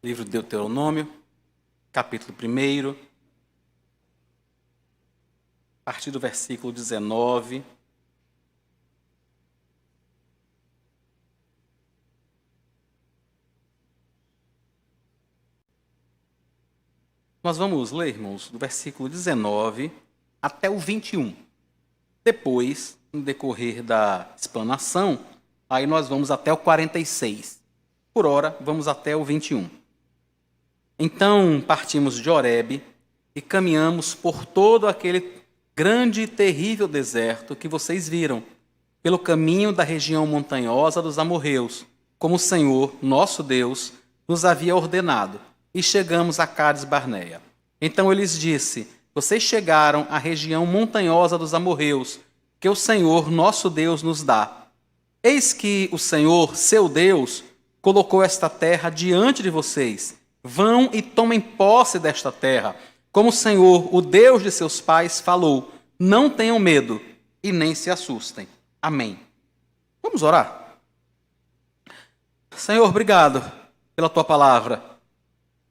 Livro de Deuteronômio, capítulo 1, a partir do versículo 19. Nós vamos ler, irmãos, do versículo 19 até o 21. Depois, no decorrer da explanação, aí nós vamos até o 46. Por hora, vamos até o 21. Então, partimos de Horebe e caminhamos por todo aquele grande e terrível deserto que vocês viram, pelo caminho da região montanhosa dos amorreus, como o Senhor, nosso Deus, nos havia ordenado, e chegamos a Cades Barneia. Então ele lhes disse: vocês chegaram à região montanhosa dos amorreus, que o Senhor, nosso Deus, nos dá. Eis que o Senhor, seu Deus, colocou esta terra diante de vocês. Vão e tomem posse desta terra, como o Senhor, o Deus de seus pais, falou. Não tenham medo e nem se assustem. Amém. Vamos orar? Senhor, obrigado pela tua palavra.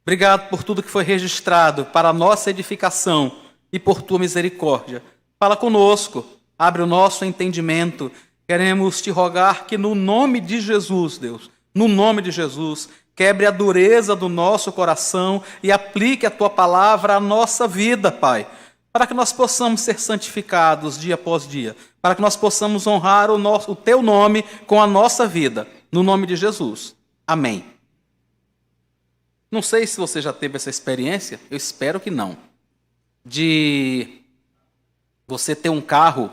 Obrigado por tudo que foi registrado para a nossa edificação e por tua misericórdia. Fala conosco, abre o nosso entendimento. Queremos te rogar que no nome de Jesus, Deus, no nome de Jesus, quebre a dureza do nosso coração e aplique a tua palavra à nossa vida, Pai, para que nós possamos ser santificados dia após dia, para que nós possamos honrar o teu nome com a nossa vida, no nome de Jesus. Amém. Não sei se você já teve essa experiência, eu espero que não, de você ter um carro,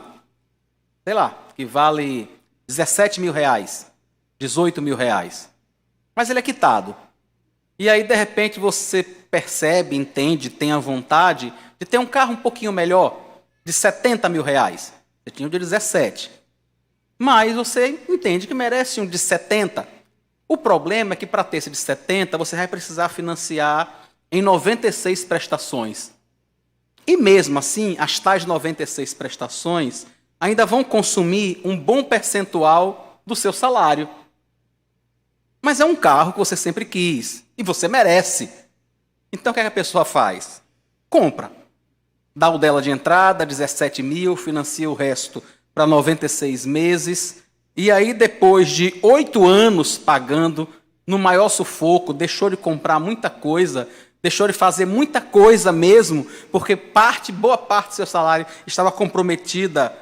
sei lá, que vale 17 mil reais, 18 mil reais, mas ele é quitado. E aí, de repente, você percebe, entende, tem a vontade de ter um carro um pouquinho melhor, de 70 mil reais. Você tinha um de 17. Mas você entende que merece um de 70. O problema é que para ter esse de 70, você vai precisar financiar em 96 prestações. E mesmo assim, as tais 96 prestações ainda vão consumir um bom percentual do seu salário. Mas é um carro que você sempre quis e você merece. Então o que a pessoa faz? Compra. Dá o dela de entrada, 17 mil, financia o resto para 96 meses. E aí, depois de 8 anos pagando, no maior sufoco, deixou de comprar muita coisa, deixou de fazer muita coisa mesmo, porque boa parte do seu salário estava comprometida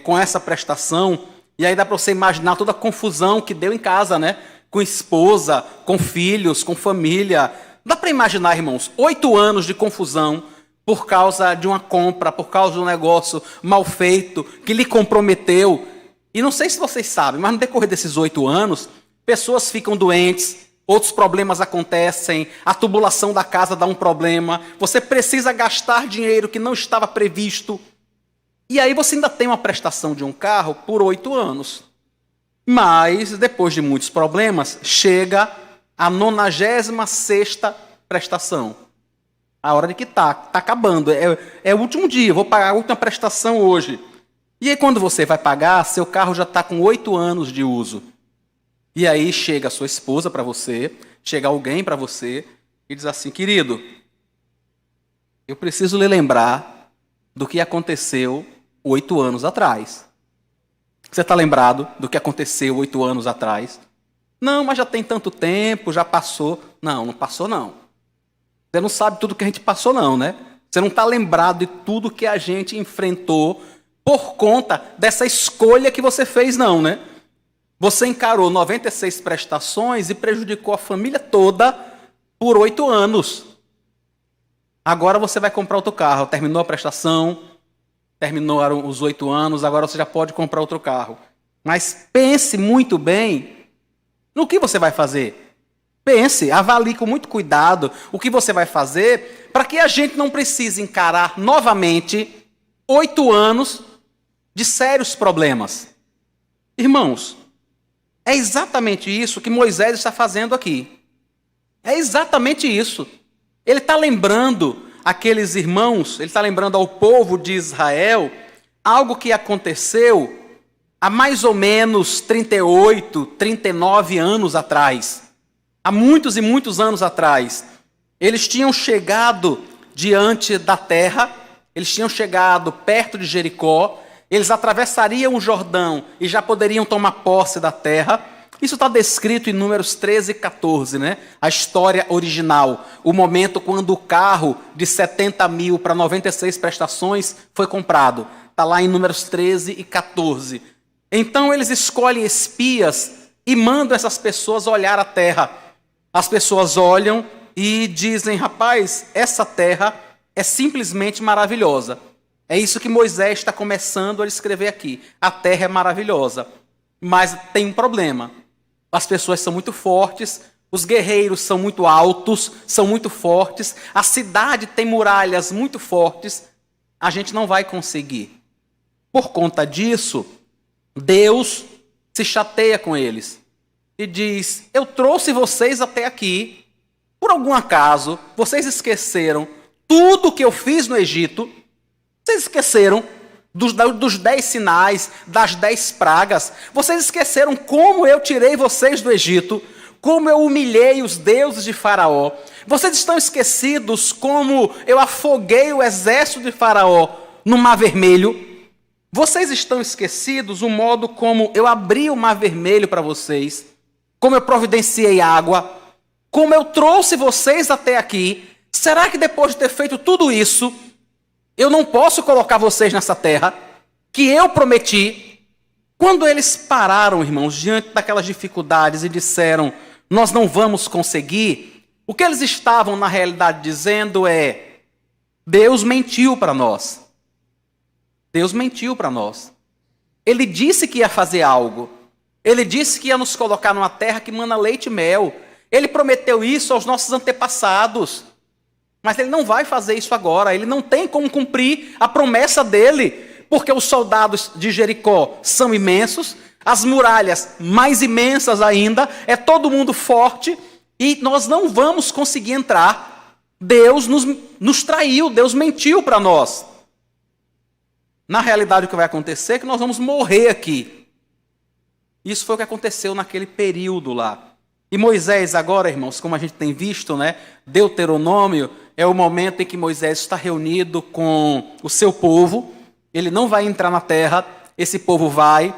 com essa prestação. E aí dá para você imaginar toda a confusão que deu em casa, né? Com esposa, com filhos, com família. Dá para imaginar, irmãos, 8 anos de confusão por causa de uma compra, por causa de um negócio mal feito, que lhe comprometeu. E não sei se vocês sabem, mas no decorrer desses 8 anos, pessoas ficam doentes, outros problemas acontecem, a tubulação da casa dá um problema, você precisa gastar dinheiro que não estava previsto. E aí você ainda tem uma prestação de um carro por 8 anos. Mas, depois de muitos problemas, chega a 96ª prestação. A hora de que está acabando. É o último dia, vou pagar a última prestação hoje. E aí, quando você vai pagar, seu carro já está com 8 anos de uso. E aí chega a sua esposa para você, chega alguém para você e diz assim: querido, eu preciso lhe lembrar do que aconteceu 8 anos atrás. Você está lembrado do que aconteceu 8 anos atrás? Não, mas já tem tanto tempo, já passou. Não, não passou não. Você não sabe tudo que a gente passou não, né? Você não está lembrado de tudo que a gente enfrentou por conta dessa escolha que você fez não, né? Você encarou 96 prestações e prejudicou a família toda por 8 anos. Agora você vai comprar outro carro, terminou a prestação, terminaram os 8 anos, agora você já pode comprar outro carro. Mas pense muito bem no que você vai fazer. Pense, avalie com muito cuidado o que você vai fazer para que a gente não precise encarar novamente 8 anos de sérios problemas. Irmãos, é exatamente isso que Moisés está fazendo aqui. É exatamente isso. Ele está lembrando aqueles irmãos, ele está lembrando ao povo de Israel algo que aconteceu há mais ou menos 38, 39 anos atrás. há muitos e muitos anos atrás, eles tinham chegado diante da terra, eles tinham chegado perto de Jericó, eles atravessariam o Jordão e já poderiam tomar posse da terra. Isso está descrito em Números 13 e 14, né? A história original, o momento quando o carro de 70 mil para 96 prestações foi comprado. Está lá em Números 13 e 14. Então eles escolhem espias e mandam essas pessoas olhar a terra. As pessoas olham e dizem: rapaz, essa terra é simplesmente maravilhosa. É isso que Moisés está começando a escrever aqui. A terra é maravilhosa, mas tem um problema. As pessoas são muito fortes, os guerreiros são muito altos, são muito fortes, a cidade tem muralhas muito fortes, a gente não vai conseguir. Por conta disso, Deus se chateia com eles e diz: eu trouxe vocês até aqui, por algum acaso, vocês esqueceram tudo que eu fiz no Egito, vocês esqueceram dos 10 sinais, das 10 pragas, vocês esqueceram como eu tirei vocês do Egito, como eu humilhei os deuses de Faraó, vocês estão esquecidos como eu afoguei o exército de Faraó no Mar Vermelho, vocês estão esquecidos o modo como eu abri o Mar Vermelho para vocês, como eu providenciei água, como eu trouxe vocês até aqui. Será que depois de ter feito tudo isso, eu não posso colocar vocês nessa terra que eu prometi? Quando eles pararam, irmãos, diante daquelas dificuldades e disseram: nós não vamos conseguir, o que eles estavam na realidade dizendo é: Deus mentiu para nós. Deus mentiu para nós. Ele disse que ia fazer algo. Ele disse que ia nos colocar numa terra que mana leite e mel. Ele prometeu isso aos nossos antepassados. Mas ele não vai fazer isso agora. Ele não tem como cumprir a promessa dele, porque os soldados de Jericó são imensos, as muralhas mais imensas ainda, é todo mundo forte, e nós não vamos conseguir entrar. Deus nos traiu, Deus mentiu para nós. Na realidade, o que vai acontecer é que nós vamos morrer aqui. Isso foi o que aconteceu naquele período lá. E Moisés agora, irmãos, como a gente tem visto, né, Deuteronômio é o momento em que Moisés está reunido com o seu povo. Ele não vai entrar na terra, esse povo vai,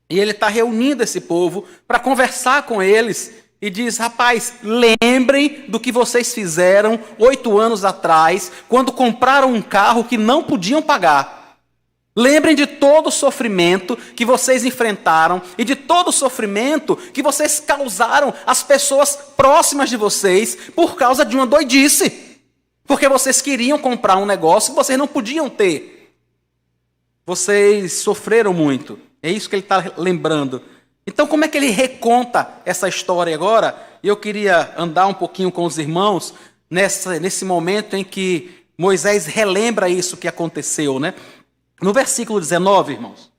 e ele está reunindo esse povo para conversar com eles, e diz: rapaz, lembrem do que vocês fizeram 8 anos atrás, quando compraram um carro que não podiam pagar. Lembrem de todo o sofrimento que vocês enfrentaram e de todo o sofrimento que vocês causaram às pessoas próximas de vocês por causa de uma doidice. Porque vocês queriam comprar um negócio que vocês não podiam ter. Vocês sofreram muito. É isso que ele está lembrando. Então, como é que ele reconta essa história agora? Eu queria andar um pouquinho com os irmãos nesse momento em que Moisés relembra isso que aconteceu, né? No versículo 19, irmãos.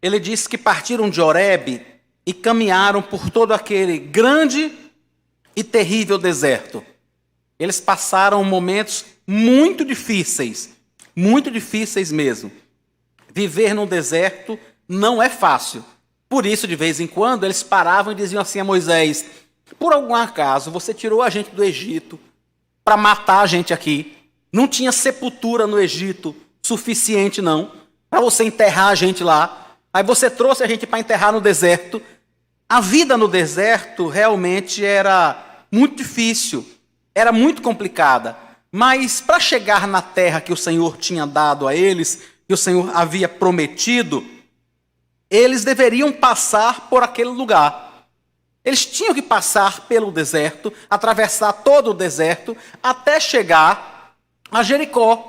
Ele diz que partiram de Horebe e caminharam por todo aquele grande e terrível deserto. Eles passaram momentos muito difíceis mesmo. Viver no deserto não é fácil. Por isso, de vez em quando, eles paravam e diziam assim a Moisés: por algum acaso, você tirou a gente do Egito para matar a gente aqui. Não tinha sepultura no Egito suficiente, não, para você enterrar a gente lá. Aí você trouxe a gente para enterrar no deserto. A vida no deserto realmente era muito difícil, era muito complicada. Mas para chegar na terra que o Senhor tinha dado a eles, que o Senhor havia prometido, eles deveriam passar por aquele lugar. Eles tinham que passar pelo deserto, atravessar todo o deserto, até chegar a Jericó.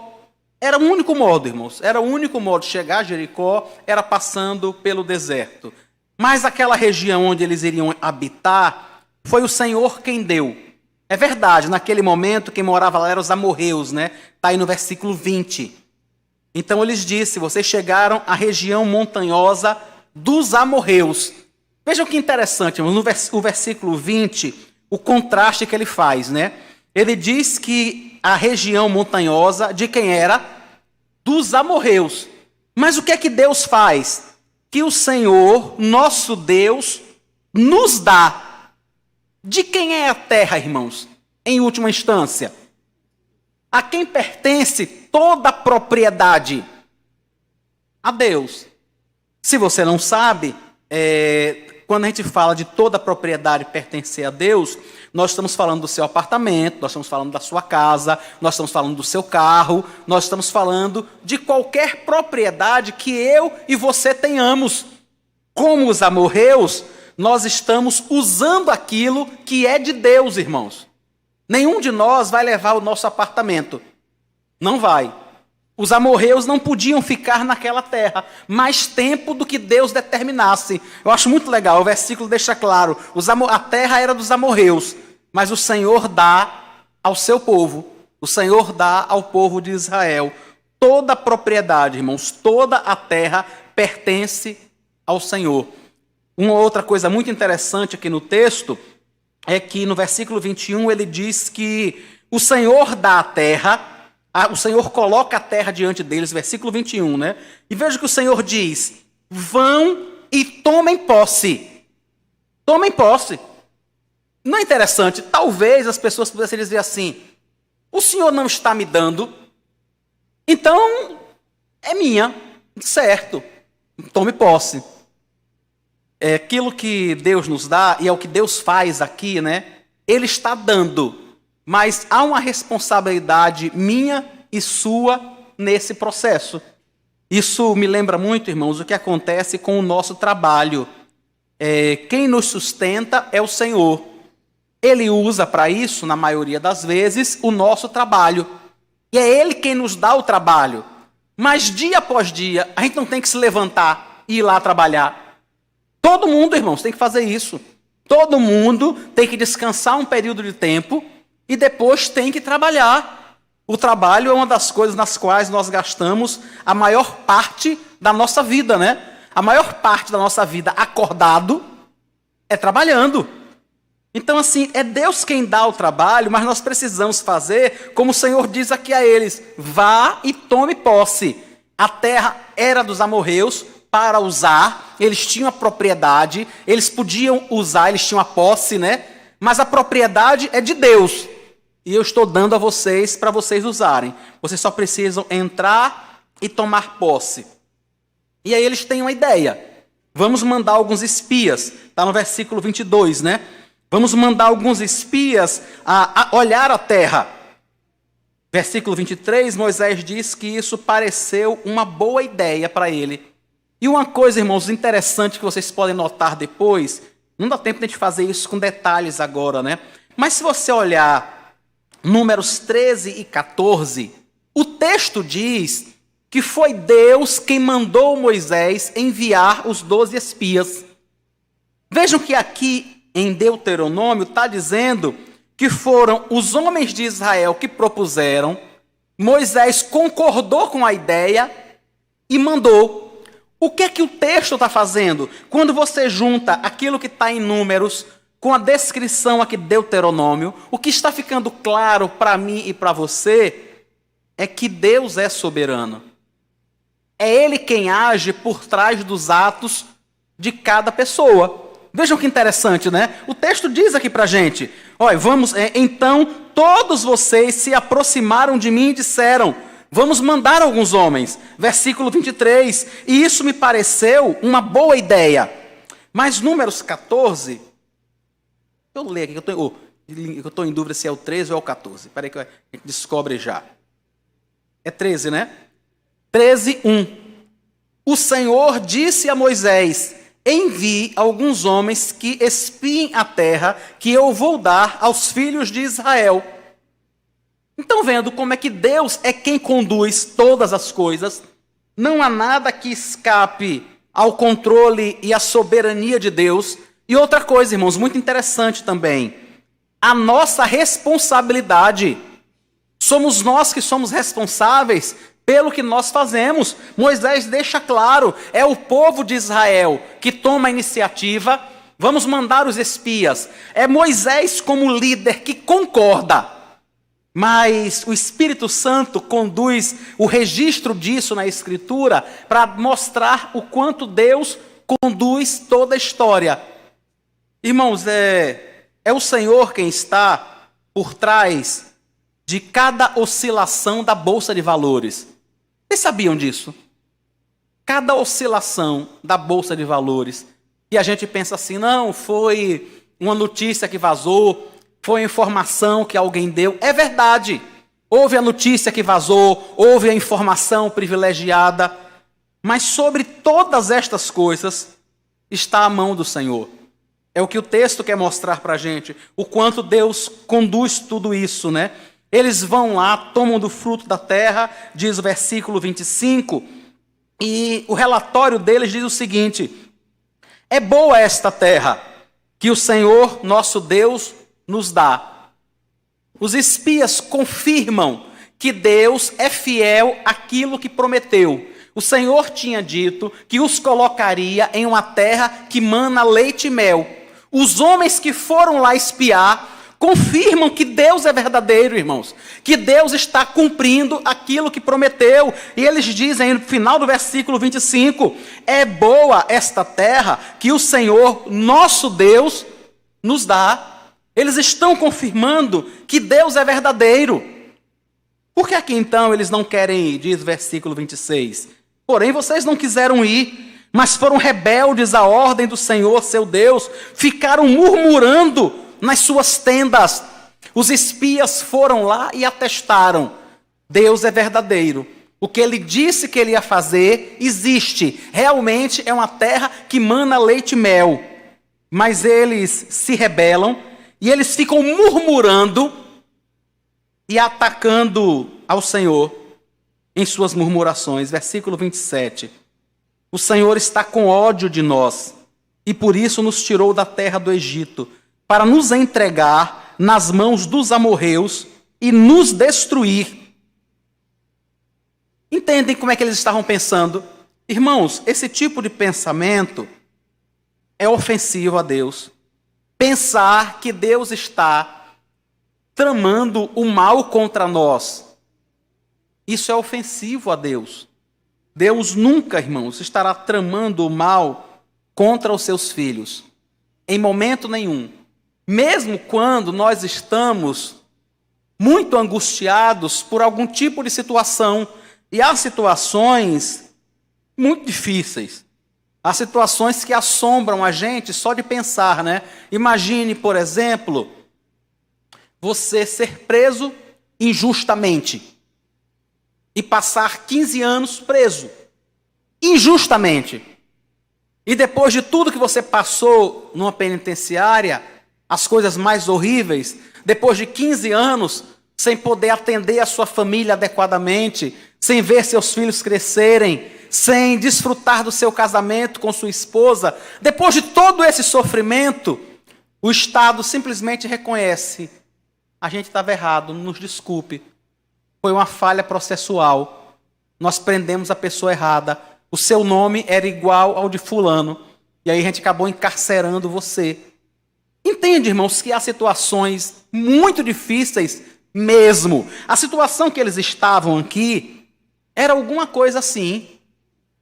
Era o único modo, irmãos. Era o único modo de chegar a Jericó, era passando pelo deserto. Mas aquela região onde eles iriam habitar, foi o Senhor quem deu. É verdade, naquele momento quem morava lá eram os amorreus, né? Está aí no versículo 20. Então eles disseram: vocês chegaram à região montanhosa dos amorreus. Vejam que interessante, no versículo 20, o contraste que ele faz, né? Ele diz que a região montanhosa, de quem era? Dos amorreus. Mas o que é que Deus faz? Que o Senhor, nosso Deus, nos dá. De quem é a terra, irmãos? Em última instância. A quem pertence toda a propriedade? A Deus. Se você não sabe, quando a gente fala de toda a propriedade pertencer a Deus, nós estamos falando do seu apartamento, nós estamos falando da sua casa, nós estamos falando do seu carro, nós estamos falando de qualquer propriedade que eu e você tenhamos. Como os amorreus, nós estamos usando aquilo que é de Deus, irmãos. Nenhum de nós vai levar o nosso apartamento. Não vai. Os amorreus não podiam ficar naquela terra mais tempo do que Deus determinasse. Eu acho muito legal, o versículo deixa claro, a terra era dos amorreus, mas o Senhor dá ao seu povo, o Senhor dá ao povo de Israel. Toda a propriedade, irmãos, toda a terra pertence ao Senhor. Uma outra coisa muito interessante aqui no texto é que no versículo 21 ele diz que o Senhor dá a terra, o Senhor coloca a terra diante deles, versículo 21, né? E veja que o Senhor diz: vão e tomem posse. Tomem posse. Não é interessante? Talvez as pessoas pudessem dizer assim: o Senhor não está me dando, então é minha, certo, tome posse. É aquilo que Deus nos dá, e é o que Deus faz aqui, né? Ele está dando. Mas há uma responsabilidade minha e sua nesse processo. Isso me lembra muito, irmãos, o que acontece com o nosso trabalho. Quem nos sustenta é o Senhor. Ele usa para isso, na maioria das vezes, o nosso trabalho. E é Ele quem nos dá o trabalho. Mas dia após dia, a gente não tem que se levantar e ir lá trabalhar. Todo mundo, irmãos, tem que fazer isso. Todo mundo tem que descansar um período de tempo e depois tem que trabalhar. O trabalho é uma das coisas nas quais nós gastamos a maior parte da nossa vida, né? A maior parte da nossa vida acordado é trabalhando. Então, assim, é Deus quem dá o trabalho, mas nós precisamos fazer como o Senhor diz aqui a eles: vá e tome posse. A terra era dos amorreus para usar, eles tinham a propriedade, eles podiam usar, eles tinham a posse, né? Mas a propriedade é de Deus. E eu estou dando a vocês para vocês usarem. Vocês só precisam entrar e tomar posse. E aí eles têm uma ideia. Vamos mandar alguns espias. Está no versículo 22, né? Vamos mandar alguns espias a olhar a terra. Versículo 23, Moisés diz que isso pareceu uma boa ideia para ele. E uma coisa, irmãos, interessante que vocês podem notar depois, não dá tempo de a gente fazer isso com detalhes agora, né? Mas se você olhar Números 13 e 14, o texto diz que foi Deus quem mandou Moisés enviar os 12 espias. Vejam que aqui em Deuteronômio está dizendo que foram os homens de Israel que propuseram, Moisés concordou com a ideia e mandou. O que é que o texto está fazendo? Quando você junta aquilo que está em Números com a descrição aqui de Deuteronômio, o que está ficando claro para mim e para você é que Deus é soberano. É Ele quem age por trás dos atos de cada pessoa. Vejam que interessante, né? O texto diz aqui para a gente: olha, então todos vocês se aproximaram de mim e disseram: vamos mandar alguns homens. Versículo 23. E isso me pareceu uma boa ideia. Mas Números 14... eu leio aqui, eu estou em dúvida se é o 13 ou é o 14. Espera aí que a gente descobre já. É 13, né? 13, 1. O Senhor disse a Moisés: envie alguns homens que espiem a terra que eu vou dar aos filhos de Israel. Então, vendo como é que Deus é quem conduz todas as coisas, não há nada que escape ao controle e à soberania de Deus. E outra coisa, irmãos, muito interessante também, a nossa responsabilidade. Somos nós que somos responsáveis pelo que nós fazemos. Moisés deixa claro, é o povo de Israel que toma a iniciativa, vamos mandar os espias. É Moisés como líder que concorda. Mas o Espírito Santo conduz o registro disso na Escritura para mostrar o quanto Deus conduz toda a história. Irmãos, é o Senhor quem está por trás de cada oscilação da Bolsa de Valores. Vocês sabiam disso? Cada oscilação da Bolsa de Valores. E a gente pensa assim, não, foi uma notícia que vazou, foi a informação que alguém deu. É verdade. Houve a notícia que vazou, houve a informação privilegiada. Mas sobre todas estas coisas está a mão do Senhor. É o que o texto quer mostrar para a gente. O quanto Deus conduz tudo isso, né? Eles vão lá, tomam do fruto da terra, diz o versículo 25. E o relatório deles diz o seguinte: é boa esta terra que o Senhor nosso Deus nos dá. Os espias confirmam que Deus é fiel àquilo que prometeu. O Senhor tinha dito que os colocaria em uma terra que mana leite e mel. Os homens que foram lá espiar confirmam que Deus é verdadeiro, irmãos. Que Deus está cumprindo aquilo que prometeu. E eles dizem no final do versículo 25, é boa esta terra que o Senhor, nosso Deus, nos dá. Eles estão confirmando que Deus é verdadeiro. Por que aqui então eles não querem ir? Diz o versículo 26. Porém vocês não quiseram ir, mas foram rebeldes à ordem do Senhor, seu Deus. Ficaram murmurando nas suas tendas. Os espias foram lá e atestaram. Deus é verdadeiro. O que ele disse que ele ia fazer, existe. Realmente é uma terra que mana leite e mel. Mas eles se rebelam e eles ficam murmurando e atacando ao Senhor em suas murmurações. Versículo 27. O Senhor está com ódio de nós e por isso nos tirou da terra do Egito, para nos entregar nas mãos dos amorreus e nos destruir. Entendem como é que eles estavam pensando? Irmãos, esse tipo de pensamento é ofensivo a Deus. Pensar que Deus está tramando o mal contra nós, isso é ofensivo a Deus. Deus nunca, irmãos, estará tramando o mal contra os seus filhos, em momento nenhum. Mesmo quando nós estamos muito angustiados por algum tipo de situação, e há situações muito difíceis, há situações que assombram a gente só de pensar, né? Imagine, por exemplo, você ser preso injustamente e passar 15 anos preso, injustamente. E depois de tudo que você passou numa penitenciária, as coisas mais horríveis, depois de 15 anos, sem poder atender a sua família adequadamente, sem ver seus filhos crescerem, sem desfrutar do seu casamento com sua esposa, depois de todo esse sofrimento, o Estado simplesmente reconhece: a gente estava errado, nos desculpe, foi uma falha processual, nós prendemos a pessoa errada, o seu nome era igual ao de fulano, e aí a gente acabou encarcerando você. Entende, irmãos, que há situações muito difíceis mesmo. A situação que eles estavam aqui era alguma coisa assim.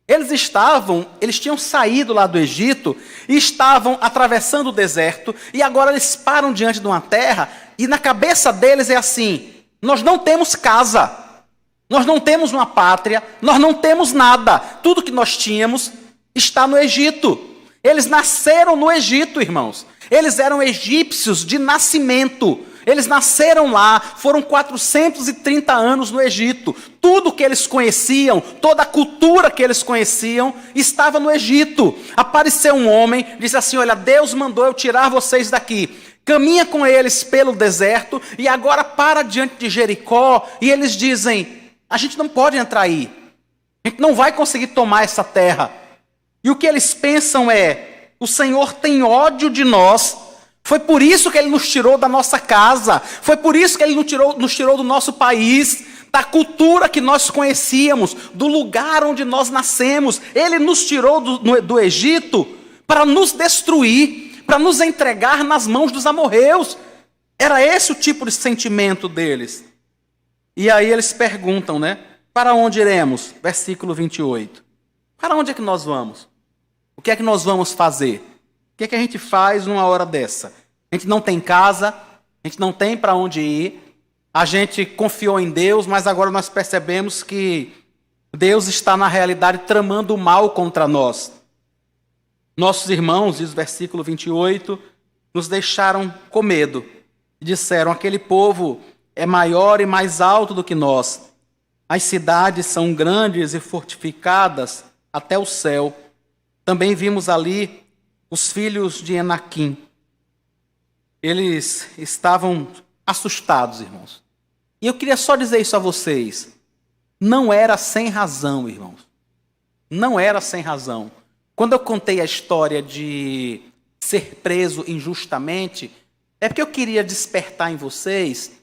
Eles tinham saído lá do Egito e estavam atravessando o deserto, e agora eles param diante de uma terra, e na cabeça deles é assim: nós não temos casa, nós não temos uma pátria, nós não temos nada. Tudo que nós tínhamos está no Egito. Eles nasceram no Egito, irmãos. Eles eram egípcios de nascimento. Eles nasceram lá, foram 430 anos no Egito. Tudo que eles conheciam, toda a cultura que eles conheciam, estava no Egito. Apareceu um homem, disse assim: olha, Deus mandou eu tirar vocês daqui. Caminha com eles pelo deserto e agora para diante de Jericó. E eles dizem: a gente não pode entrar aí. A gente não vai conseguir tomar essa terra. E o que eles pensam é: o Senhor tem ódio de nós, foi por isso que Ele nos tirou da nossa casa, foi por isso que Ele nos tirou do nosso país, da cultura que nós conhecíamos, do lugar onde nós nascemos. Ele nos tirou do Egito para nos destruir, para nos entregar nas mãos dos amorreus. Era esse o tipo de sentimento deles. E aí eles perguntam, né? Para onde iremos? Versículo 28. Para onde é que nós vamos? O que é que nós vamos fazer? O que é que a gente faz numa hora dessa? A gente não tem casa, a gente não tem para onde ir, a gente confiou em Deus, mas agora nós percebemos que Deus está, na realidade, tramando o mal contra nós. Nossos irmãos, diz o versículo 28, nos deixaram com medo. E disseram, aquele povo é maior e mais alto do que nós. As cidades são grandes e fortificadas até o céu. Também vimos ali os filhos de Enaquim. Eles estavam assustados, irmãos. E eu queria só dizer isso a vocês. Não era sem razão, irmãos. Não era sem razão. Quando eu contei a história de ser preso injustamente, é porque eu queria despertar em vocês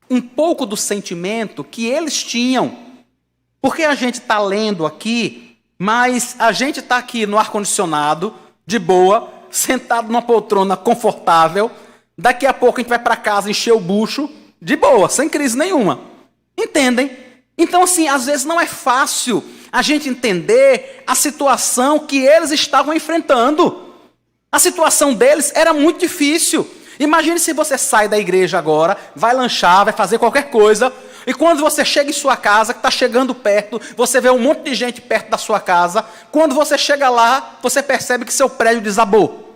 um pouco do sentimento que eles tinham. Porque a gente está lendo aqui, mas a gente está aqui no ar-condicionado, de boa, sentado numa poltrona confortável. Daqui a pouco a gente vai para casa encher o bucho, de boa, sem crise nenhuma. Entendem? Então, assim, às vezes não é fácil a gente entender a situação que eles estavam enfrentando. A situação deles era muito difícil. Imagine se você sai da igreja agora, vai lanchar, vai fazer qualquer coisa, e quando você chega em sua casa, que está chegando perto, você vê um monte de gente perto da sua casa, quando você chega lá, você percebe que seu prédio desabou.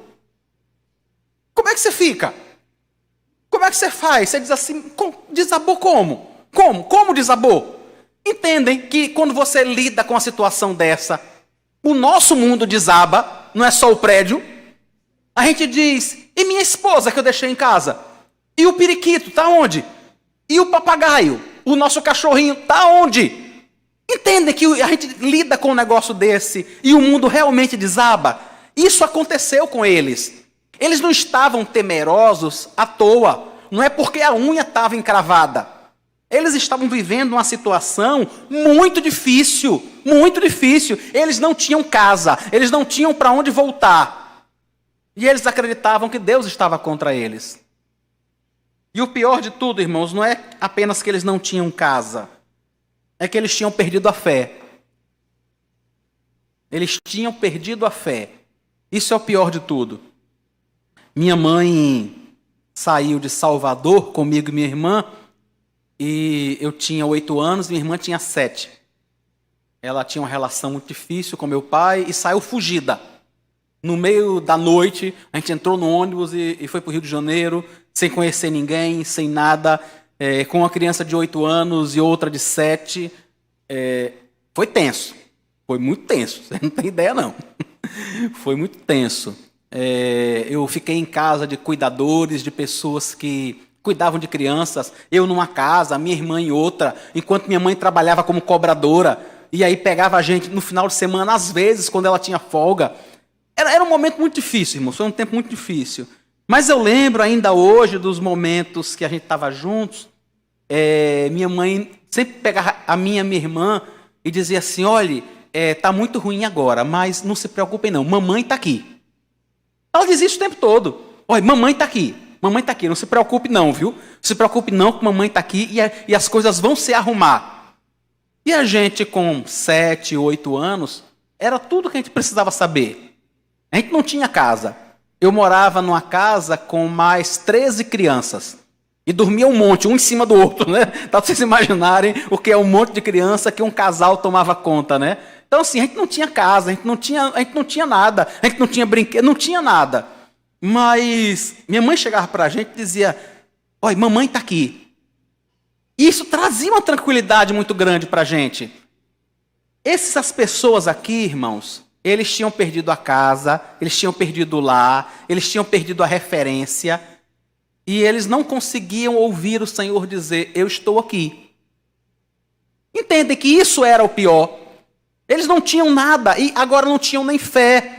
Como é que você fica? Como é que você faz? Você diz assim, desabou como? Como desabou? Entendem que quando você lida com uma situação dessa, o nosso mundo desaba, não é só o prédio. A gente diz, e minha esposa que eu deixei em casa? E o periquito, tá onde? E o papagaio? O nosso cachorrinho, tá onde? Entendem que a gente lida com um negócio desse e o mundo realmente desaba? Isso aconteceu com eles. Eles não estavam temerosos à toa. Não é porque a unha estava encravada. Eles estavam vivendo uma situação muito difícil, muito difícil. Eles não tinham casa, eles não tinham para onde voltar. E eles acreditavam que Deus estava contra eles. E o pior de tudo, irmãos, não é apenas que eles não tinham casa, é que eles tinham perdido a fé. Eles tinham perdido a fé. Isso é o pior de tudo. Minha mãe saiu de Salvador comigo e minha irmã, e eu tinha 8 anos, minha irmã tinha 7. Ela tinha uma relação muito difícil com meu pai e saiu fugida. No meio da noite, a gente entrou no ônibus e foi para o Rio de Janeiro, sem conhecer ninguém, sem nada, com uma criança de 8 anos e outra de 7. Foi tenso, foi muito tenso, você não tem ideia não. Foi muito tenso. Eu fiquei em casa de cuidadores, de pessoas que cuidavam de crianças, eu numa casa, minha irmã em outra, enquanto minha mãe trabalhava como cobradora, e aí pegava a gente no final de semana, às vezes, quando ela tinha folga. Era um momento muito difícil, irmãos, foi um tempo muito difícil. Mas eu lembro ainda hoje dos momentos que a gente estava juntos, minha mãe sempre pegava a minha irmã e dizia assim, olha, está muito ruim agora, mas não se preocupem não, mamãe está aqui. Ela dizia isso o tempo todo, olha, mamãe está aqui. Mamãe está aqui, não se preocupe não, viu? Não se preocupe não, que mamãe está aqui e as coisas vão se arrumar. E a gente com 7, 8 anos, era tudo que a gente precisava saber. A gente não tinha casa. Eu morava numa casa com mais 13 crianças. E dormia um monte, um em cima do outro, né? Para vocês imaginarem o que é um monte de criança que um casal tomava conta, né? Então assim, a gente não tinha casa, a gente não tinha nada, a gente não tinha brinquedo, não tinha nada. Mas minha mãe chegava para a gente e dizia, olha, mamãe está aqui. E isso trazia uma tranquilidade muito grande para a gente. Essas pessoas aqui, irmãos, eles tinham perdido a casa, eles tinham perdido o lar, eles tinham perdido a referência, e eles não conseguiam ouvir o Senhor dizer, eu estou aqui. Entendem que isso era o pior. Eles não tinham nada, e agora não tinham nem fé.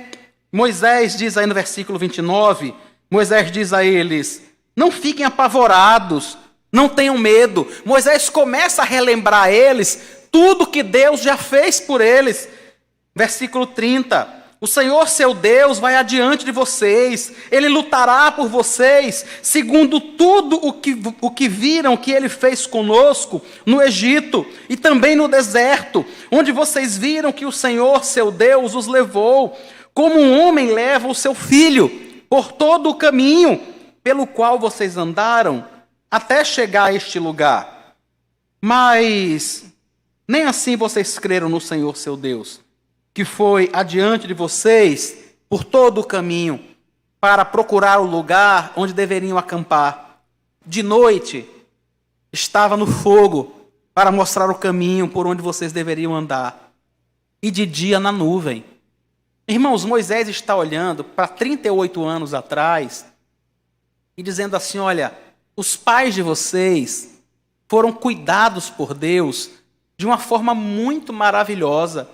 Moisés diz aí no versículo 29, Moisés diz a eles, não fiquem apavorados, não tenham medo. Moisés começa a relembrar a eles tudo que Deus já fez por eles. Versículo 30, O Senhor, seu Deus, vai adiante de vocês. Ele lutará por vocês, segundo tudo o que viram que ele fez conosco no Egito e também no deserto, onde vocês viram que o Senhor, seu Deus, os levou, como um homem leva o seu filho, por todo o caminho pelo qual vocês andaram, até chegar a este lugar. Mas nem assim vocês creram no Senhor, seu Deus, que foi adiante de vocês por todo o caminho, para procurar o lugar onde deveriam acampar. De noite, estava no fogo, para mostrar o caminho por onde vocês deveriam andar. E de dia na nuvem. Irmãos, Moisés está olhando para 38 anos atrás e dizendo assim, olha, os pais de vocês foram cuidados por Deus de uma forma muito maravilhosa.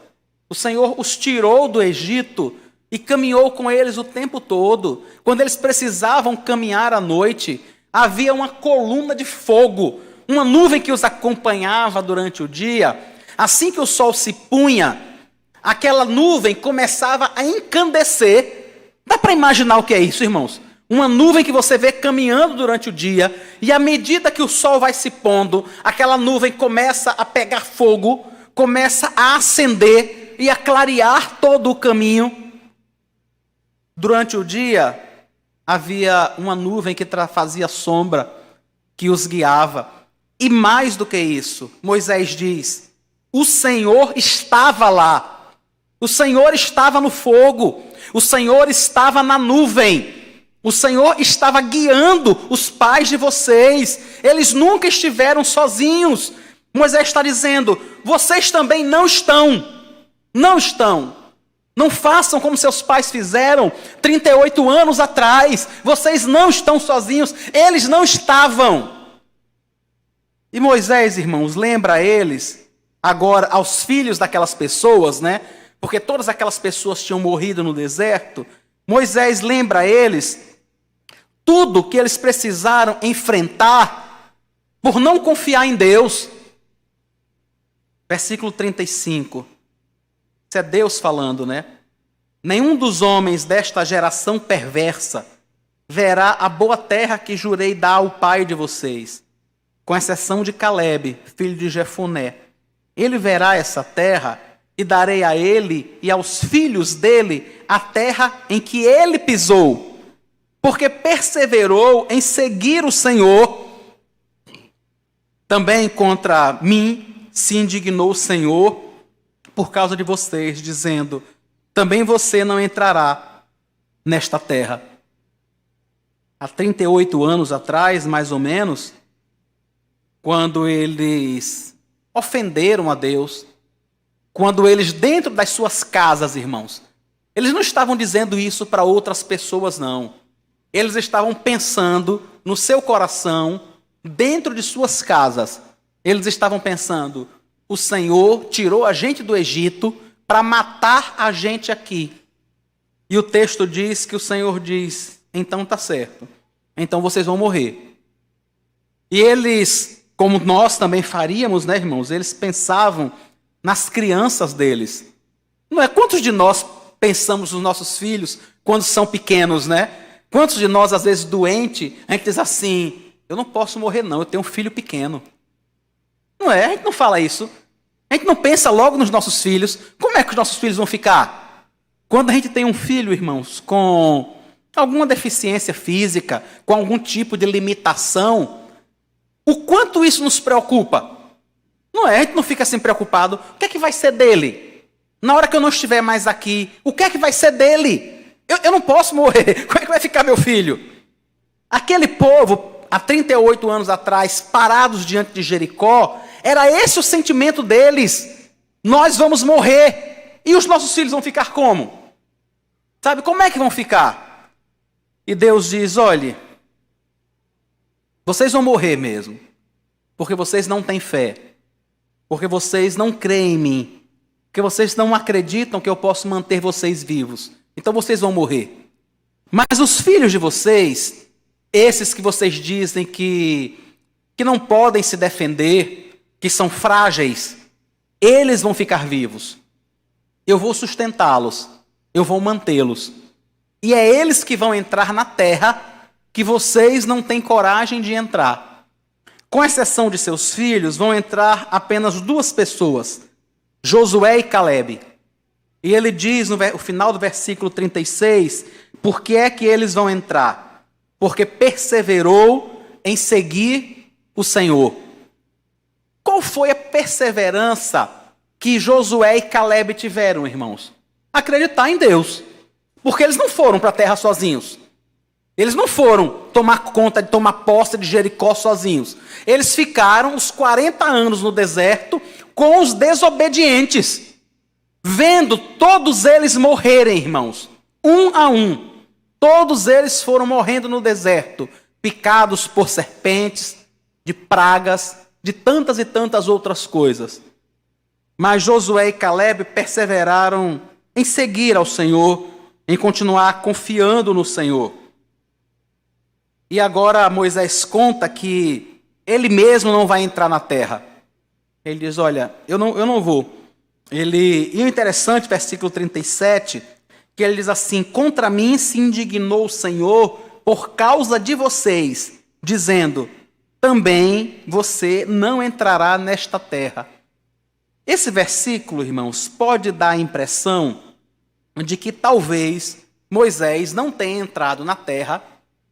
O Senhor os tirou do Egito e caminhou com eles o tempo todo. Quando eles precisavam caminhar à noite, havia uma coluna de fogo, uma nuvem que os acompanhava durante o dia. Assim que o sol se punha, aquela nuvem começava a encandecer. Dá para imaginar o que é isso, irmãos? Uma nuvem que você vê caminhando durante o dia, e à medida que o sol vai se pondo, aquela nuvem começa a pegar fogo, começa a acender e a clarear todo o caminho. Durante o dia, havia uma nuvem que fazia sombra, que os guiava. E mais do que isso, Moisés diz, o Senhor estava lá. O Senhor estava no fogo. O Senhor estava na nuvem. O Senhor estava guiando os pais de vocês. Eles nunca estiveram sozinhos. Moisés está dizendo, vocês também não estão. Não estão. Não façam como seus pais fizeram 38 anos atrás. Vocês não estão sozinhos. Eles não estavam. E Moisés, irmãos, lembra a eles, agora aos filhos daquelas pessoas, né? Porque todas aquelas pessoas tinham morrido no deserto. Moisés lembra a eles tudo que eles precisaram enfrentar por não confiar em Deus. Versículo 35. Isso é Deus falando, né? Nenhum dos homens desta geração perversa verá a boa terra que jurei dar ao pai de vocês, com exceção de Calebe, filho de Jefoné. Ele verá essa terra e darei a ele e aos filhos dele a terra em que ele pisou, porque perseverou em seguir o Senhor. Também contra mim se indignou o Senhor por causa de vocês, dizendo, também você não entrará nesta terra. Há 38 anos atrás, mais ou menos, quando eles ofenderam a Deus, quando eles, dentro das suas casas, irmãos, eles não estavam dizendo isso para outras pessoas, não. Eles estavam pensando no seu coração, dentro de suas casas. Eles estavam pensando, o Senhor tirou a gente do Egito para matar a gente aqui. E o texto diz que o Senhor diz, então tá certo, então vocês vão morrer. E eles, como nós também faríamos, né, irmãos, eles pensavam nas crianças deles. Não é? Quantos de nós pensamos nos nossos filhos quando são pequenos, né? Quantos de nós, às vezes, doente, a gente diz assim, eu não posso morrer não, eu tenho um filho pequeno. Não é? A gente não fala isso. A gente não pensa logo nos nossos filhos. Como é que os nossos filhos vão ficar? Quando a gente tem um filho, irmãos, com alguma deficiência física, com algum tipo de limitação, o quanto isso nos preocupa? Não é? A gente não fica assim preocupado. O que é que vai ser dele? Na hora que eu não estiver mais aqui, o que é que vai ser dele? Eu não posso morrer. Como é que vai ficar meu filho? Aquele povo, há 38 anos atrás, parados diante de Jericó, era esse o sentimento deles. Nós vamos morrer. E os nossos filhos vão ficar como? Sabe, como é que vão ficar? E Deus diz, olhe, vocês vão morrer mesmo, porque vocês não têm fé, porque vocês não creem em mim, porque vocês não acreditam que eu posso manter vocês vivos. Então vocês vão morrer. Mas os filhos de vocês, esses que vocês dizem que não podem se defender, que são frágeis, eles vão ficar vivos. Eu vou sustentá-los. eu vou mantê-los. E é eles que vão entrar na terra que vocês não têm coragem de entrar. Com exceção de seus filhos, vão entrar apenas 2 pessoas, Josué e Calebe. E ele diz no final do versículo 36, por que é que eles vão entrar? Porque perseverou em seguir o Senhor. Qual foi a perseverança que Josué e Calebe tiveram, irmãos? Acreditar em Deus. Porque eles não foram para a terra sozinhos. Eles não foram tomar posse de Jericó sozinhos. Eles ficaram os 40 anos no deserto com os desobedientes, vendo todos eles morrerem, irmãos, um a um. Todos eles foram morrendo no deserto, picados por serpentes, de pragas, de tantas e tantas outras coisas. Mas Josué e Calebe perseveraram em seguir ao Senhor, em continuar confiando no Senhor. E agora Moisés conta que ele mesmo não vai entrar na terra. Ele diz, olha, eu não vou. E o interessante, versículo 37, que ele diz assim, contra mim se indignou o Senhor por causa de vocês, dizendo, também você não entrará nesta terra. Esse versículo, irmãos, pode dar a impressão de que talvez Moisés não tenha entrado na terra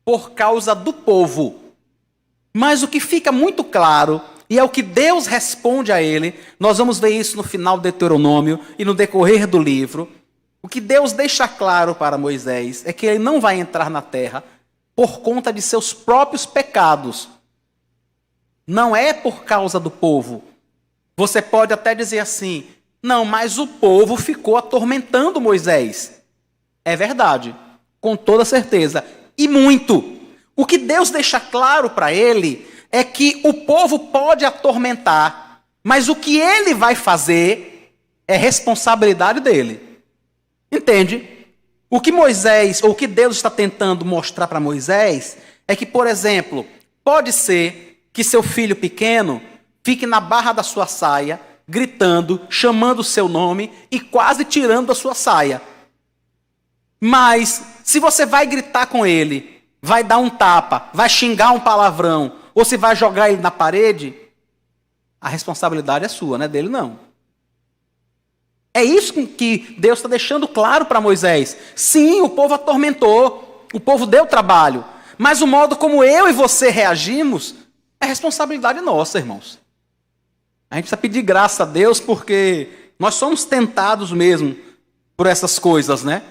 por causa do povo. Mas o que fica muito claro, e é o que Deus responde a ele, nós vamos ver isso no final do Deuteronômio e no decorrer do livro, o que Deus deixa claro para Moisés é que ele não vai entrar na terra por conta de seus próprios pecados. Não é por causa do povo. Você pode até dizer assim, não, mas o povo ficou atormentando Moisés. É verdade, com toda certeza, e muito. O que Deus deixa claro para ele é que o povo pode atormentar, mas o que ele vai fazer é responsabilidade dele. Entende? O que Moisés, ou o que Deus está tentando mostrar para Moisés, é que, por exemplo, pode ser que seu filho pequeno fique na barra da sua saia, gritando, chamando o seu nome e quase tirando a sua saia. Mas, se você vai gritar com ele, vai dar um tapa, vai xingar um palavrão, ou se vai jogar ele na parede, a responsabilidade é sua, não é dele não. É isso que Deus está deixando claro para Moisés. Sim, o povo atormentou, o povo deu trabalho, mas o modo como eu e você reagimos é responsabilidade nossa, irmãos. A gente precisa pedir graça a Deus porque nós somos tentados mesmo por essas coisas, né?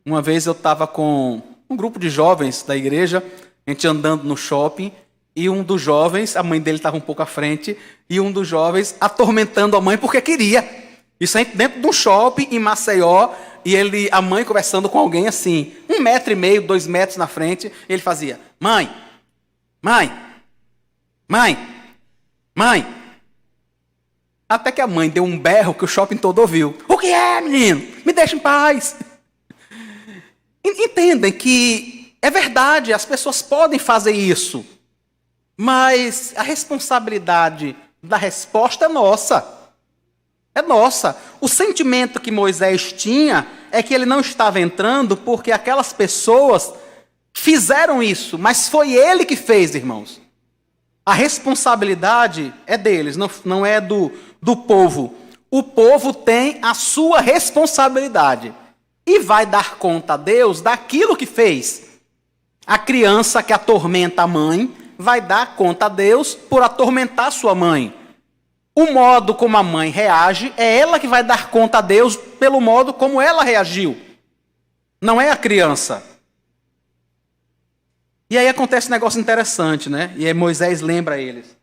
Uma vez eu estava com um grupo de jovens da igreja, a gente andando no shopping, e um dos jovens, a mãe dele estava um pouco à frente, e um dos jovens atormentando a mãe porque queria. Isso aí dentro de um shopping em Maceió, e a mãe conversando com alguém assim, 1,5 metro, 2 metros na frente, ele fazia, mãe, mãe, mãe, mãe. Até que a mãe deu um berro que o shopping todo ouviu. O que é, menino? Me deixa em paz. Entendem que é verdade, as pessoas podem fazer isso, mas a responsabilidade da resposta é nossa. É nossa. O sentimento que Moisés tinha é que ele não estava entrando porque aquelas pessoas fizeram isso, mas foi ele que fez, irmãos. A responsabilidade é deles, não é do povo. O povo tem a sua responsabilidade e vai dar conta a Deus daquilo que fez. A criança que atormenta a mãe vai dar conta a Deus por atormentar sua mãe. O modo como a mãe reage é ela que vai dar conta a Deus pelo modo como ela reagiu. Não é a criança. E aí acontece um negócio interessante, né? E aí Moisés lembra eles.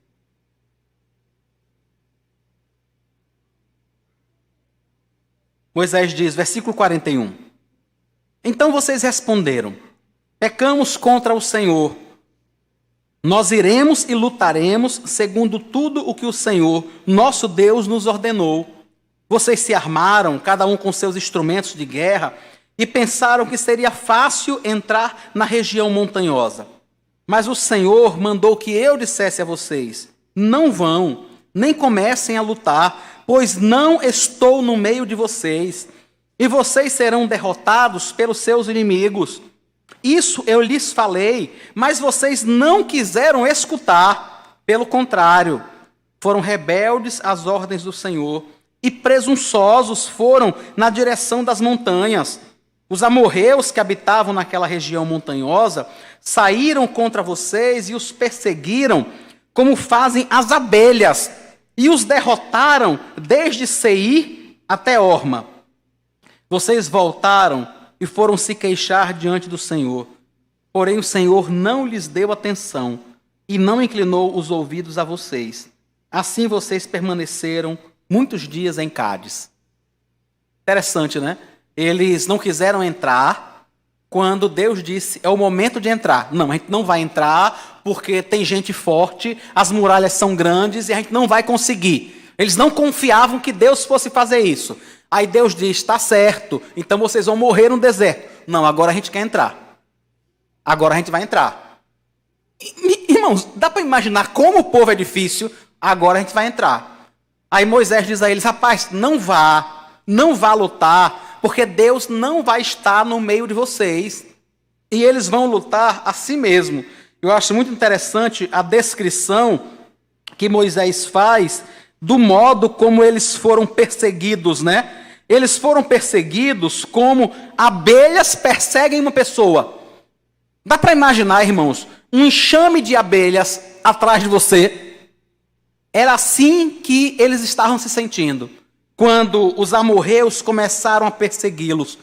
Moisés diz, versículo 41. Então vocês responderam, pecamos contra o Senhor. Nós iremos e lutaremos segundo tudo o que o Senhor, nosso Deus, nos ordenou. Vocês se armaram, cada um com seus instrumentos de guerra, e pensaram que seria fácil entrar na região montanhosa. Mas o Senhor mandou que eu dissesse a vocês, não vão, nem comecem a lutar, pois não estou no meio de vocês. e vocês serão derrotados pelos seus inimigos. Isso eu lhes falei, mas vocês não quiseram escutar. Pelo contrário, foram rebeldes às ordens do Senhor e presunçosos foram na direção das montanhas. Os amorreus que habitavam naquela região montanhosa saíram contra vocês e os perseguiram, como fazem as abelhas, e os derrotaram desde Seir até Horma. Vocês voltaram e foram se queixar diante do Senhor. Porém, o Senhor não lhes deu atenção e não inclinou os ouvidos a vocês. Assim vocês permaneceram muitos dias em Cádiz. Interessante, né? Eles não quiseram entrar quando Deus disse, é o momento de entrar. Não, a gente não vai entrar porque tem gente forte, as muralhas são grandes e a gente não vai conseguir. Eles não confiavam que Deus fosse fazer isso. Aí Deus diz, está certo, então vocês vão morrer no deserto. Não, agora a gente quer entrar. Agora a gente vai entrar. Irmãos, dá para imaginar como o povo é difícil? Agora a gente vai entrar. Aí Moisés diz a eles, rapaz, não vá lutar, porque Deus não vai estar no meio de vocês. E eles vão lutar a si mesmo. Eu acho muito interessante a descrição que Moisés faz do modo como eles foram perseguidos, né? Eles foram perseguidos como abelhas perseguem uma pessoa. Dá para imaginar, irmãos, um enxame de abelhas atrás de você? Era assim que eles estavam se sentindo, quando os amorreus começaram a persegui-los.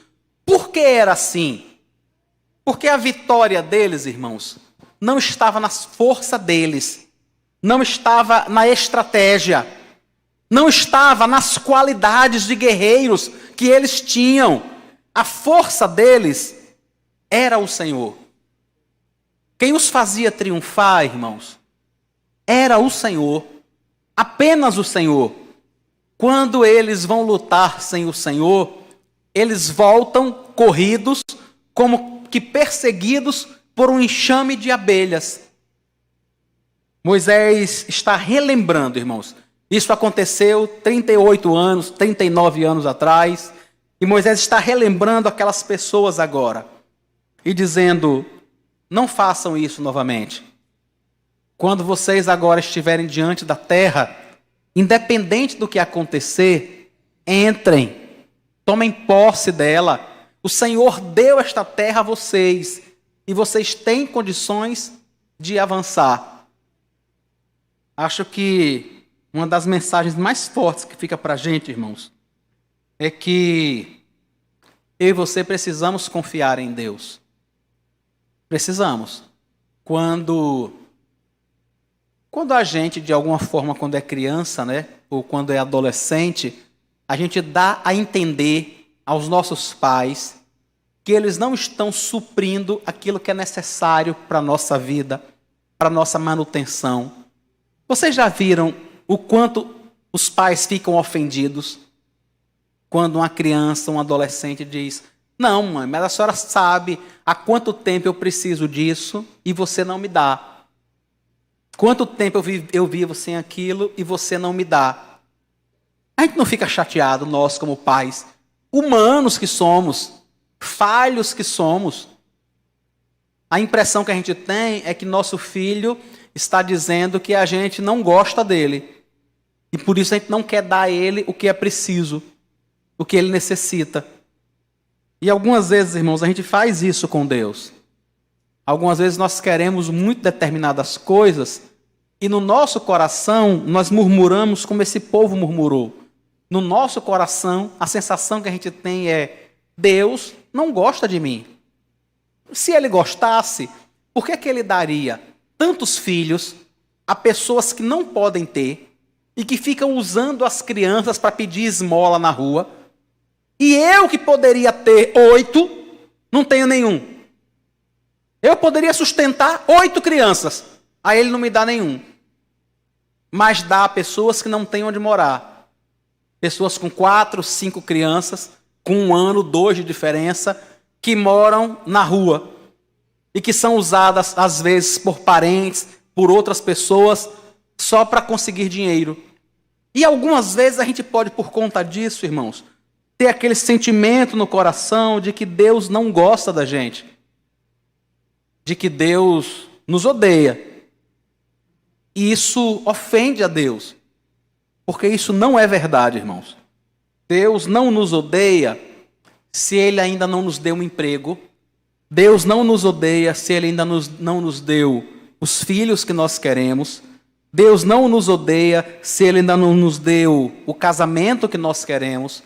Por que era assim? Porque a vitória deles, irmãos, não estava na força deles, não estava na estratégia, não estava nas qualidades de guerreiros que eles tinham. A força deles era o Senhor. Quem os fazia triunfar, irmãos, era o Senhor, apenas o Senhor. Quando eles vão lutar sem o Senhor, eles voltam corridos, como que perseguidos por um enxame de abelhas. Moisés está relembrando, irmãos. Isso aconteceu 38 anos, 39 anos atrás. E Moisés está relembrando aquelas pessoas agora. E dizendo, não façam isso novamente. Quando vocês agora estiverem diante da terra, independente do que acontecer, entrem, tomem posse dela. O Senhor deu esta terra a vocês. E vocês têm condições de avançar. Acho que uma das mensagens mais fortes que fica para a gente, irmãos, é que eu e você precisamos confiar em Deus. Precisamos. Quando a gente, de alguma forma, quando é criança, né, ou quando é adolescente, a gente dá a entender aos nossos pais que eles não estão suprindo aquilo que é necessário para a nossa vida, para a nossa manutenção. Vocês já viram o quanto os pais ficam ofendidos quando uma criança, um adolescente diz, não, mãe, mas a senhora sabe há quanto tempo eu preciso disso e você não me dá. Quanto tempo eu vivo sem aquilo e você não me dá. A gente não fica chateado, nós como pais, humanos que somos, falhos que somos. A impressão que a gente tem é que nosso filho está dizendo que a gente não gosta dele. E por isso a gente não quer dar a ele o que é preciso, o que ele necessita. E algumas vezes, irmãos, a gente faz isso com Deus. Algumas vezes nós queremos muito determinadas coisas e no nosso coração nós murmuramos como esse povo murmurou. No nosso coração, a sensação que a gente tem é, Deus não gosta de mim. Se ele gostasse, por que ele daria tantos filhos a pessoas que não podem ter e que ficam usando as crianças para pedir esmola na rua? E eu que poderia ter 8, não tenho nenhum. Eu poderia sustentar 8 crianças, aí ele não me dá nenhum. Mas dá a pessoas que não têm onde morar. Pessoas com 4, 5 crianças, com 1 ano, 2 de diferença, que moram na rua e que são usadas, às vezes, por parentes, por outras pessoas, só para conseguir dinheiro. E algumas vezes a gente pode, por conta disso, irmãos, ter aquele sentimento no coração de que Deus não gosta da gente, de que Deus nos odeia. E isso ofende a Deus, porque isso não é verdade, irmãos. Deus não nos odeia se Ele ainda não nos deu um emprego. Deus não nos odeia se Ele ainda não nos deu os filhos que nós queremos. Deus não nos odeia se Ele ainda não nos deu o casamento que nós queremos,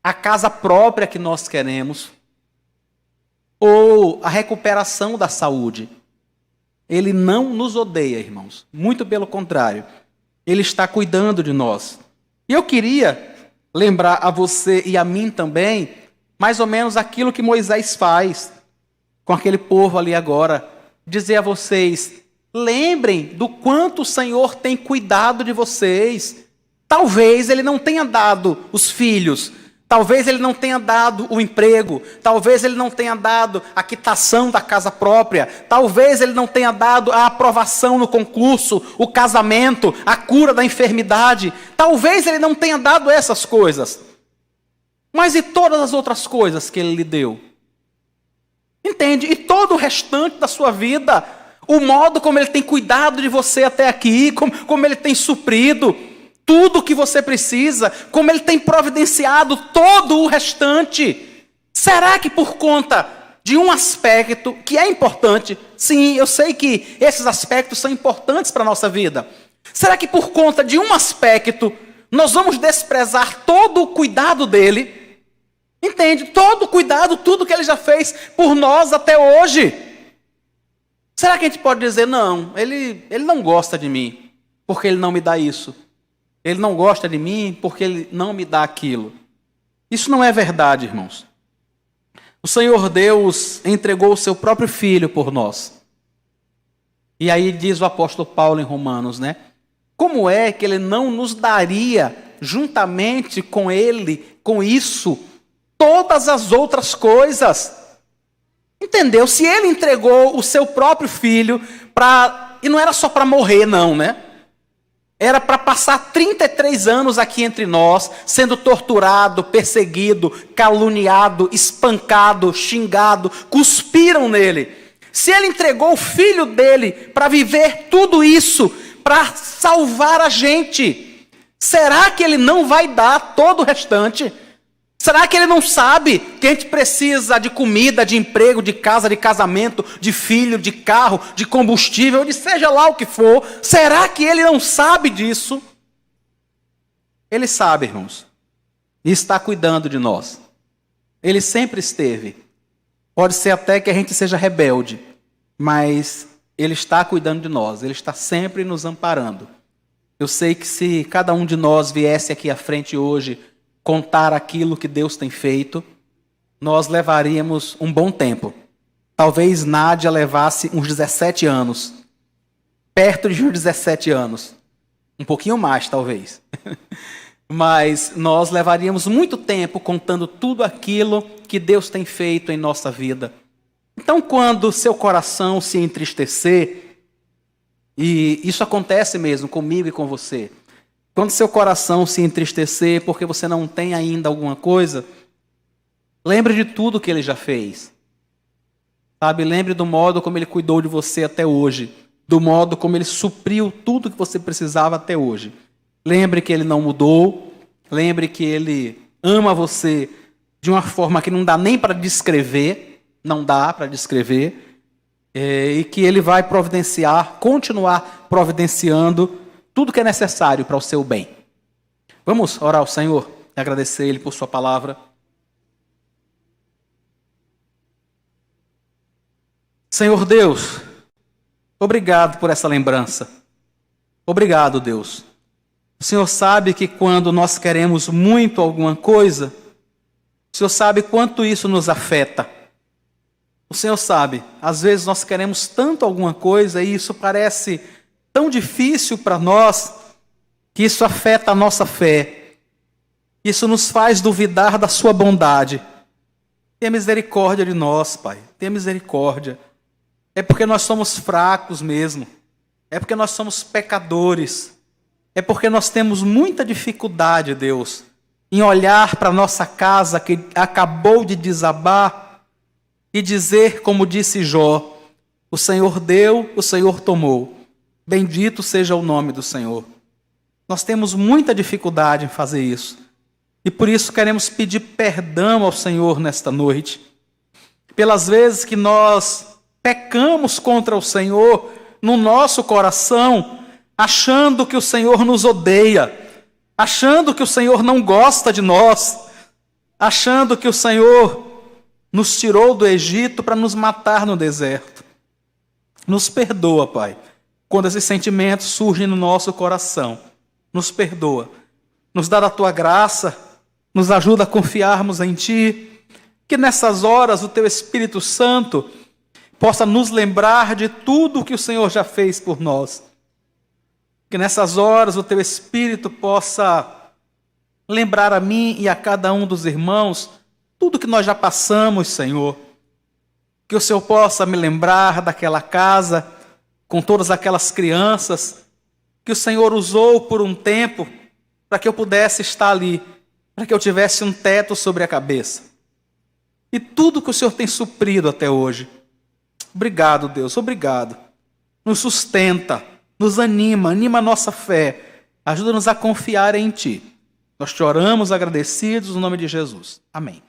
a casa própria que nós queremos, ou a recuperação da saúde. Ele não nos odeia, irmãos. Muito pelo contrário. Ele está cuidando de nós. E eu queria lembrar a você e a mim também, mais ou menos aquilo que Moisés faz com aquele povo ali agora. Dizer a vocês, lembrem do quanto o Senhor tem cuidado de vocês. Talvez Ele não tenha dado os filhos, talvez Ele não tenha dado o emprego, talvez Ele não tenha dado a quitação da casa própria, talvez Ele não tenha dado a aprovação no concurso, o casamento, a cura da enfermidade, talvez Ele não tenha dado essas coisas. Mas e todas as outras coisas que Ele lhe deu? Entende? E todo o restante da sua vida, o modo como Ele tem cuidado de você até aqui, como Ele tem suprido tudo o que você precisa, como Ele tem providenciado todo o restante. Será que por conta de um aspecto que é importante, sim, eu sei que esses aspectos são importantes para a nossa vida, será que por conta de um aspecto nós vamos desprezar todo o cuidado dEle? Entende? Todo o cuidado, tudo que Ele já fez por nós até hoje. Será que a gente pode dizer, não, ele não gosta de mim, porque Ele não me dá isso. Ele não gosta de mim porque Ele não me dá aquilo. Isso não é verdade, irmãos. O Senhor Deus entregou o seu próprio Filho por nós. E aí diz o apóstolo Paulo em Romanos, né? Como é que Ele não nos daria, juntamente com Ele, com isso, todas as outras coisas? Entendeu? Se Ele entregou o seu próprio Filho e não era só para morrer, não, né? Era para passar 33 anos aqui entre nós, sendo torturado, perseguido, caluniado, espancado, xingado, cuspiram nele. Se Ele entregou o Filho dele para viver tudo isso, para salvar a gente, será que Ele não vai dar todo o restante? Será que Ele não sabe que a gente precisa de comida, de emprego, de casa, de casamento, de filho, de carro, de combustível, de seja lá o que for? Será que Ele não sabe disso? Ele sabe, irmãos. E está cuidando de nós. Ele sempre esteve. Pode ser até que a gente seja rebelde, mas Ele está cuidando de nós. Ele está sempre nos amparando. Eu sei que se cada um de nós viesse aqui à frente hoje contar aquilo que Deus tem feito, nós levaríamos um bom tempo. Talvez Nádia levasse uns 17 anos. Perto de uns 17 anos. Um pouquinho mais, talvez. Mas nós levaríamos muito tempo contando tudo aquilo que Deus tem feito em nossa vida. Então, quando seu coração se entristecer, e isso acontece mesmo comigo e com você, quando seu coração se entristecer porque você não tem ainda alguma coisa, lembre de tudo que Ele já fez. Sabe? Lembre do modo como Ele cuidou de você até hoje. Do modo como Ele supriu tudo que você precisava até hoje. Lembre que Ele não mudou. Lembre que Ele ama você de uma forma que não dá nem para descrever. Não dá para descrever. E que Ele vai providenciar, continuar providenciando tudo que é necessário para o seu bem. Vamos orar ao Senhor e agradecer Ele por sua palavra. Senhor Deus, obrigado por essa lembrança. Obrigado, Deus. O Senhor sabe que quando nós queremos muito alguma coisa, o Senhor sabe quanto isso nos afeta. O Senhor sabe, às vezes nós queremos tanto alguma coisa e isso parece tão difícil para nós, que isso afeta a nossa fé. Isso nos faz duvidar da sua bondade. Tenha misericórdia de nós, Pai. Tenha misericórdia. É porque nós somos fracos mesmo. É porque nós somos pecadores. É porque nós temos muita dificuldade, Deus, em olhar para a nossa casa que acabou de desabar e dizer, como disse Jó: o Senhor deu, o Senhor tomou. Bendito seja o nome do Senhor. Nós temos muita dificuldade em fazer isso. E por isso queremos pedir perdão ao Senhor nesta noite. Pelas vezes que nós pecamos contra o Senhor no nosso coração, achando que o Senhor nos odeia, achando que o Senhor não gosta de nós, achando que o Senhor nos tirou do Egito para nos matar no deserto. Nos perdoa, Pai, quando esses sentimentos surgem no nosso coração. Nos perdoa. Nos dá da Tua graça, nos ajuda a confiarmos em Ti. Que nessas horas o Teu Espírito Santo possa nos lembrar de tudo o que o Senhor já fez por nós. Que nessas horas o Teu Espírito possa lembrar a mim e a cada um dos irmãos tudo que nós já passamos, Senhor. Que o Senhor possa me lembrar daquela casa com todas aquelas crianças que o Senhor usou por um tempo para que eu pudesse estar ali, para que eu tivesse um teto sobre a cabeça. E tudo que o Senhor tem suprido até hoje. Obrigado, Deus, obrigado. Nos sustenta, nos anima, anima a nossa fé. Ajuda-nos a confiar em Ti. Nós te oramos agradecidos no nome de Jesus. Amém.